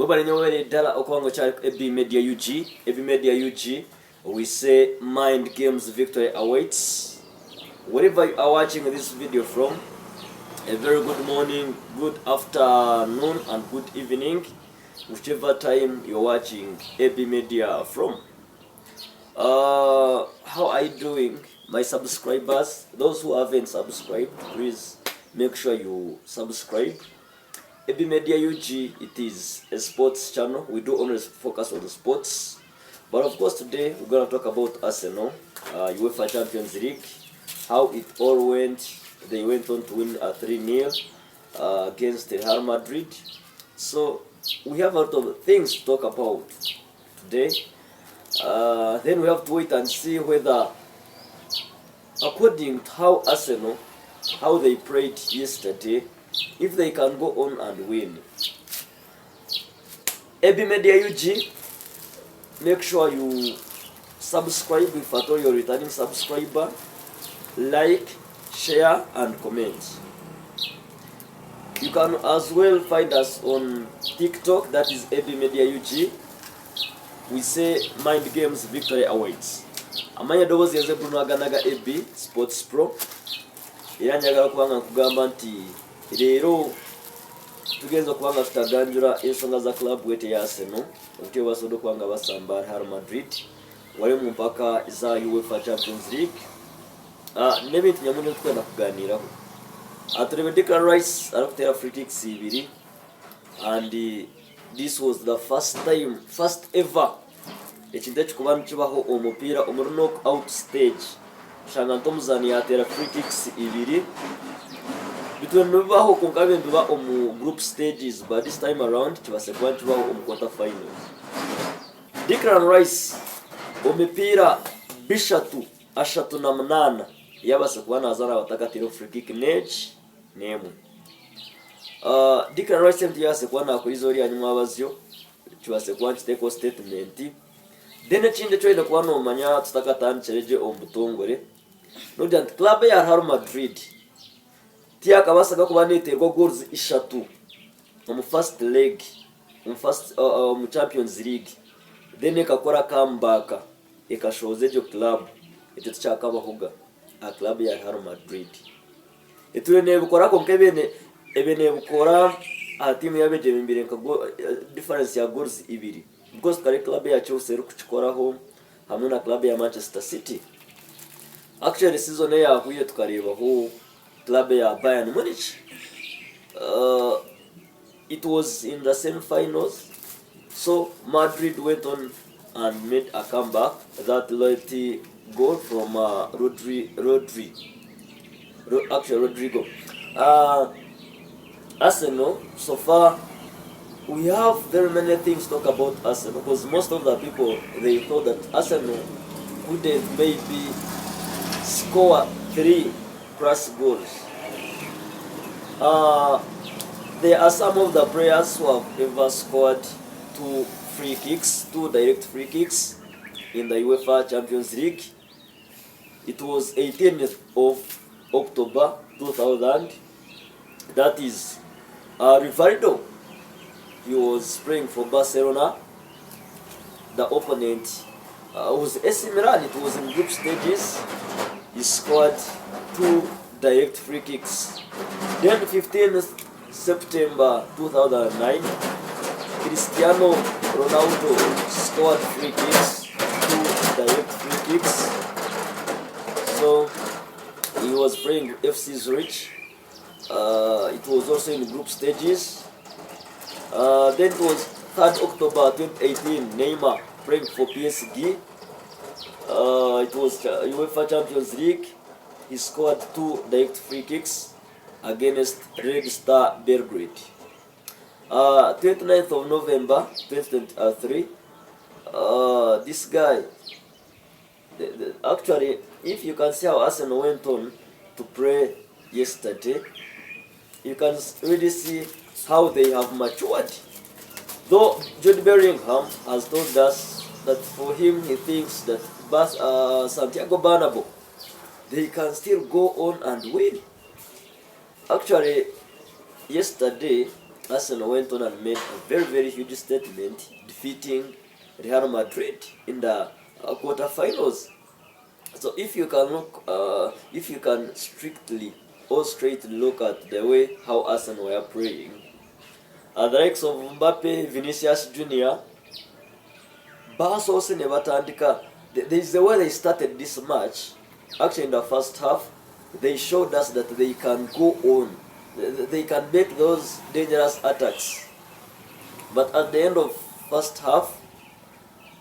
We say Mind Games victory awaits. Wherever you are watching this video from, a very good morning, good afternoon, and good evening, whichever time you're watching AB Media from. How are you doing, my subscribers? Those who haven't subscribed, please make sure you subscribe. AB Media UG, it is a sports channel. We do always focus on the sports. But of course today we're going to talk about Arsenal, UEFA Champions League, how it all went. They went on to win 3-0 against Real Madrid. So we have a lot of things to talk about today. Then we have to wait and see whether, according to how Arsenal, how they played yesterday, if they can go on and win. AB Media UG, make sure you subscribe if at all you're a returning subscriber. Like, share, and comment. You can as well find us on TikTok, that is AB Media UG. We say Mind Games victory awaits. Amanya dobozi yaze Bruno Aganaga AB Sports Pro. Era njagala kubanga nkugamba nti leero tugenza kubanga tutaganjula ensonga za club wete ya Arsenal okutyo basodo kubanga basamba Real Madrid wali mu mpaka za UEFA Champions League. N'ebintu nyamunyo tukwenda kuganiraho. Aturebe Declan Rice arafutera free kicks ibiri, and this was the first ever ekintu ekikuba nikibaho omupiira omu knock out stage shanga ntomuzani yatera free kicks ibiri bitwe nibaho kunkabe biba omu group stages, but this time around kibase kuba kibaho omu quarter finals. Declan Rice omupiira ashatu na munana yabase kuba nazana abatakatira free kick nemu. Declan Rice yase kuba nakuriza ori anyuma abazyo kibase kuba kiteko statement. Then ekindi kyoyina kuba nomanya tutakatandikirege omubutongore nodi anti club ya Real Madrid tiyakabasaga kuba neterwa goals 3 omu first leg mu Champions League, then ekakora comeback ekashoze jo club ekyo kyakabahuga a club ya Real Madrid etulene bukora konkebene ebene bukora a team yabeje bimbire nkago difference ya goals ibiri, because kare club ya Chelsea ru kuchikoraho hamwe na club ya Manchester City. Actually season ya huye tukareba ho club ya Bayern Munich, it was in the semi-finals, so Madrid went on and made a comeback. That loyalty goal from Rodrigo. Arsenal, so far we have very many things to talk about Arsenal, because most of the people, they thought that Arsenal couldn't maybe score 3+ goals. There are some of the players who have ever scored 2 direct free kicks in the UEFA Champions League. It was 18th of October 2000. That is Rivaldo. He was playing for Barcelona. The opponent was AC Milan. It was in group stages. He scored 2 direct free kicks. Then 15th September 2009, Cristiano Ronaldo scored 3 kicks, 2 direct free kicks. So he was playing FC Zurich. It was also in group stages. Then it was 3rd October 2018, Neymar playing for PSG. It was UEFA Champions League. He scored 2 direct free kicks against Red Star Belgrade. 29th of November 2023, this guy, actually, if you can see how Arsenal went on to play yesterday, you can really see how they have matured. Though Jude Bellingham has told us that for him, he thinks that Santiago Barnabeu, they can still go on and win. Actually, yesterday, Arsenal went on and made a very, very huge statement, defeating Real Madrid in the quarterfinals. So if you can look, if you can strictly or straightly look at the way how Arsenal were playing, the likes of Mbappe, Vinicius Jr., Barca ne batandika. There is the way they started this match. Actually, in the first half, they showed us that they can go on. They can make those dangerous attacks. But at the end of first half,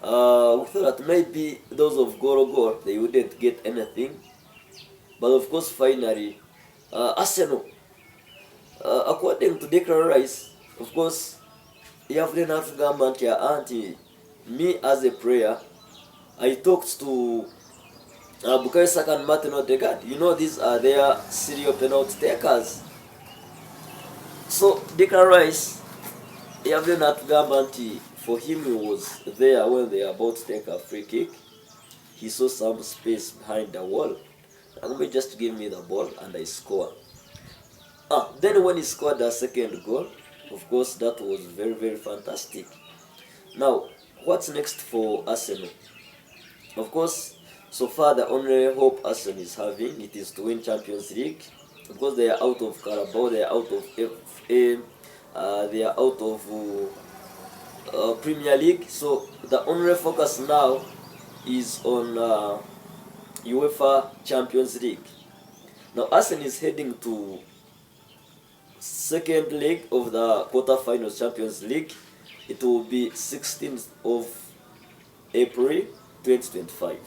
we thought that maybe those of goal they wouldn't get anything. But of course, finally, Arsenal, according to Declan Rice, of course, you have enough government here, and me as a player, I talked to Bukayo Saka and Martin Odegaard. You know, these are their serial penalty takers. So Declan Rice, you have enough government. For him, he was there when they were about to take a free kick. He saw some space behind the wall. And he just give me the ball and I score. Then when he scored the second goal, of course, that was very, very fantastic. Now, what's next for Arsenal? Of course, so far the only hope Arsenal is having it is to win Champions League. Of course, they are out of Carabao, they are out of FA, they are out of Premier League. So the only focus now is on UEFA Champions League. Now Arsenal is heading to second leg of the quarterfinals Champions League. It will be 16th of April 2025.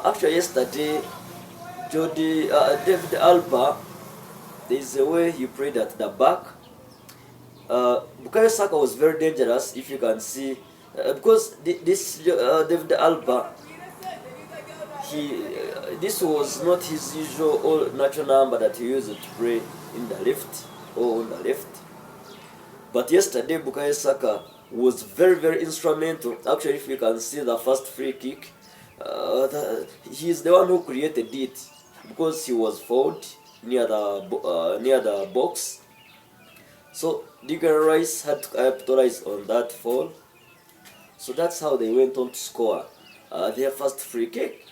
Actually yesterday, David Alba, there is a way he played at the back. Bukayo Saka was very dangerous, if you can see, because this David Alba, this was not his usual or natural number that he used to play in the left or on the left. But yesterday Bukayo Saka was very, very instrumental. Actually, if you can see the first free kick, he is the one who created it because he was fouled near the box. So Declan Rice had to capitalize on that foul. So that's how they went on to score their first free kick.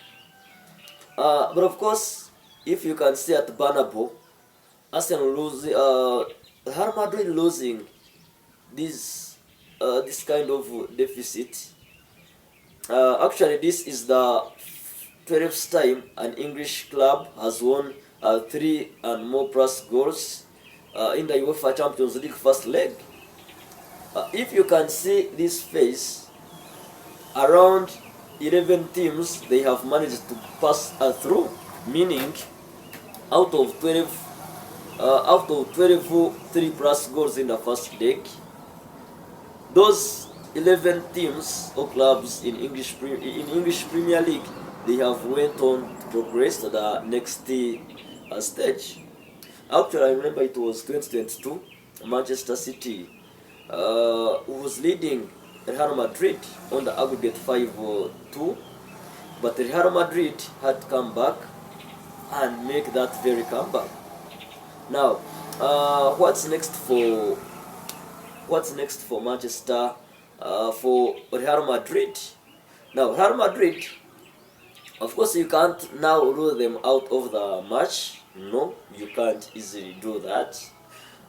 But of course, if you can see at Barnabeu, Aston losing, Real Madrid losing this kind of deficit. Actually, this is the 12th time an English club has won 3 and more plus goals in the UEFA Champions League first leg. If you can see this phase, around 11 teams they have managed to pass through, meaning out of 12 3 plus goals in the first leg, those 11 teams or clubs in English Premier League, they have went on to progress to the next stage. Actually, I remember it was 2022, Manchester City was leading Real Madrid on the aggregate 5-2, but Real Madrid had to come back and make that very comeback. Now, what's next for Manchester, for Real Madrid? Now, Real Madrid, of course, you can't now rule them out of the match. No, you can't easily do that.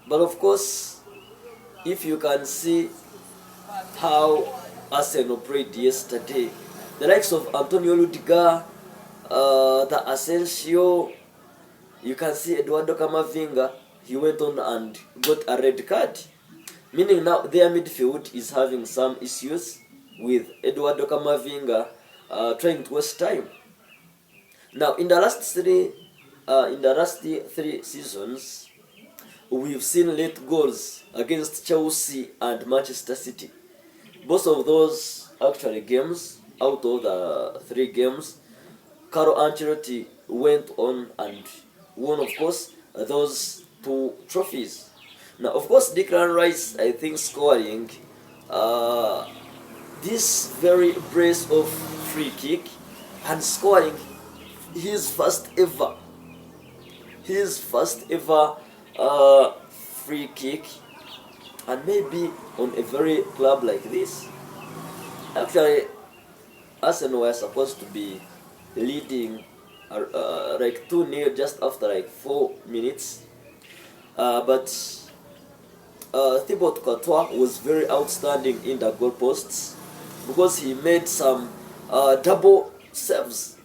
But of course, if you can see how Arsenal played yesterday, the likes of Antonio Rudiger, the Asensio, you can see Eduardo Camavinga, he went on and got a red card. Meaning now their midfield is having some issues with Eduardo Camavinga trying to waste time. Now in the last three seasons, we've seen late goals against Chelsea and Manchester City. Both of those actually games, out of the 3 games, Carlo Ancelotti went on and won, of course, those 2 trophies. Now, of course, Declan Rice, I think, scoring this very brace of free kick and scoring his first ever free kick, and maybe on a very club like this. Actually, Arsenal were supposed to be leading like 2-0 just after like 4 minutes. But Thibaut Courtois was very outstanding in the goalposts because he made some double saves.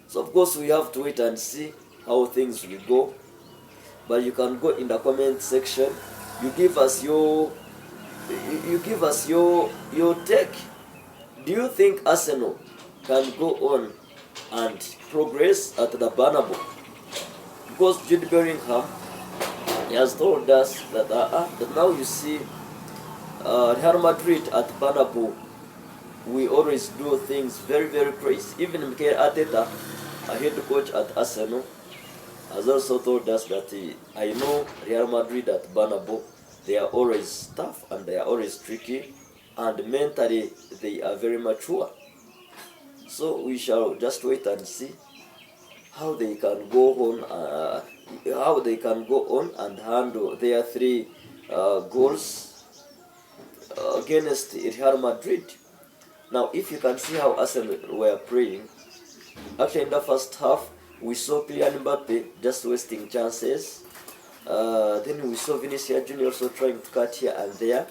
So of course we have to wait and see how things will go. But you can go in the comment section. You give us your take. Do you think Arsenal can go on and progress at the Barnabeu? Because Jude Bellingham, he has told us that, that now you see Real Madrid at Barnabeu, we always do things very, very crazy. Even Mikel Arteta, a head coach at Aston, has also told us that I know Real Madrid at Barnabeu, they are always tough and they are always tricky, and mentally they are very mature. So we shall just wait and see how they can go on, and handle their 3 goals against Real Madrid. Now, if you can see how Arsenal were playing, actually in the first half, we saw Kylian Mbappe just wasting chances. Then we saw Vinicius Junior also trying to cut here and there,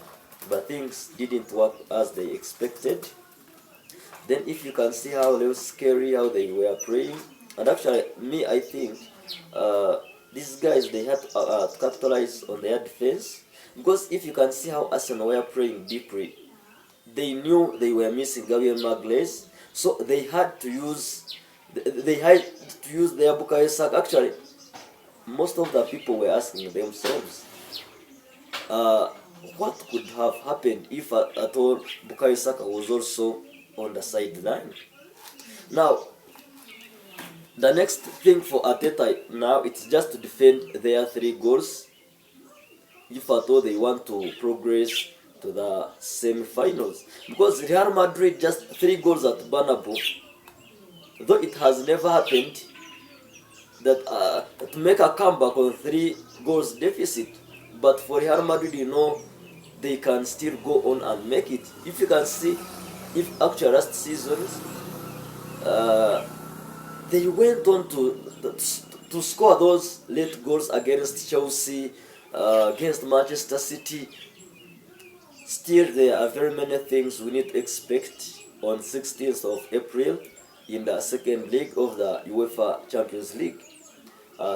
but things didn't work as they expected. Then if you can see how they were scary, how they were playing, and actually I think these guys, they had to capitalize on their defense, because if you can see how Aston were playing deeply, they knew they were missing Gabriel Magalhaes, so they had to use their Bukayo Saka. Actually, most of the people were asking themselves, what could have happened if at all Bukayo Saka was also on the sideline? Now, the next thing for Arteta now, it's just to defend their 3 goals if at all they want to progress to the semi-finals. Because Real Madrid just 3 goals at Barnabeu, though it has never happened that to make a comeback on 3 goals deficit. But for Real Madrid, you know, they can still go on and make it. If you can see, if actually last seasons, they went on to score those late goals against Chelsea, against Manchester City. Still, there are very many things we need to expect on 16th of April in the second leg of the UEFA Champions League.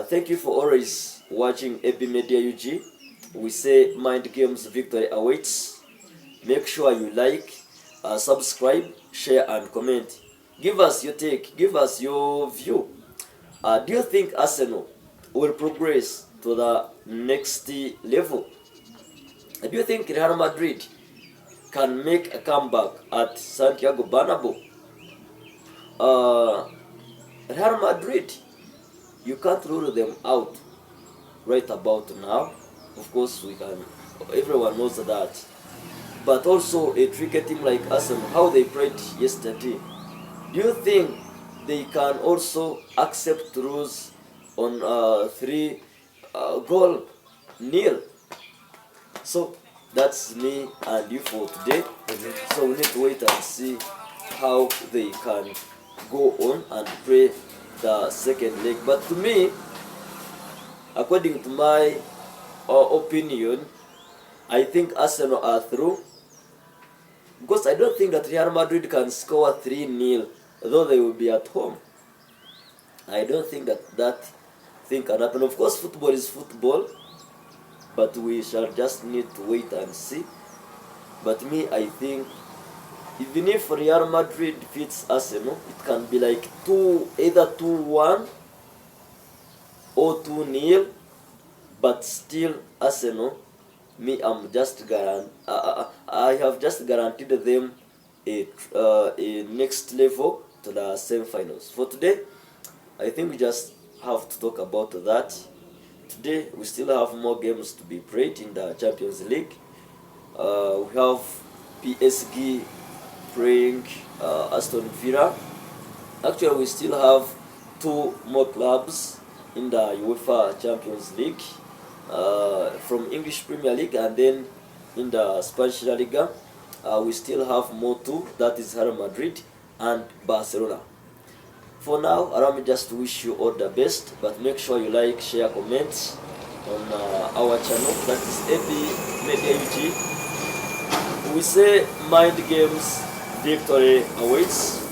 Thank you for always watching AB Media UG. We say Mind Games victory awaits. Make sure you like, subscribe, share and comment. Give us your take, give us your view. Do you think Arsenal will progress to the next level? Do you think Real Madrid can make a comeback at Santiago Bernabeu? Real Madrid, you can't rule them out right about now. Of course, everyone knows that. But also a tricky team like Aston, how they played yesterday. Do you think they can also accept rules on 3-0? So that's me and you for today. So we need to wait and see how they can go on and play the second leg. But to me, according to my opinion, I think Arsenal are through, because I don't think that Real Madrid can score 3-0 though they will be at home. I don't think that thing can happen. Of course, football is football, but we shall just need to wait and see. But me, I think even if Real Madrid defeats Arsenal, it can be like either 2-1 or 2-0, but still Arsenal, me, I have just guaranteed them a next level to the semi-finals. For today, I think we just have to talk about that. Today, we still have more games to be played in the Champions League. We have PSG playing Aston Villa. Actually, we still have 2 more clubs in the UEFA Champions League. from English Premier League, and then in the Spanish La Liga, we still have more too. That is Real Madrid and Barcelona. For now, allow me just to wish you all the best, but make sure you like, share, comments on our channel. That is AB Media UG. We say mind games, victory awaits.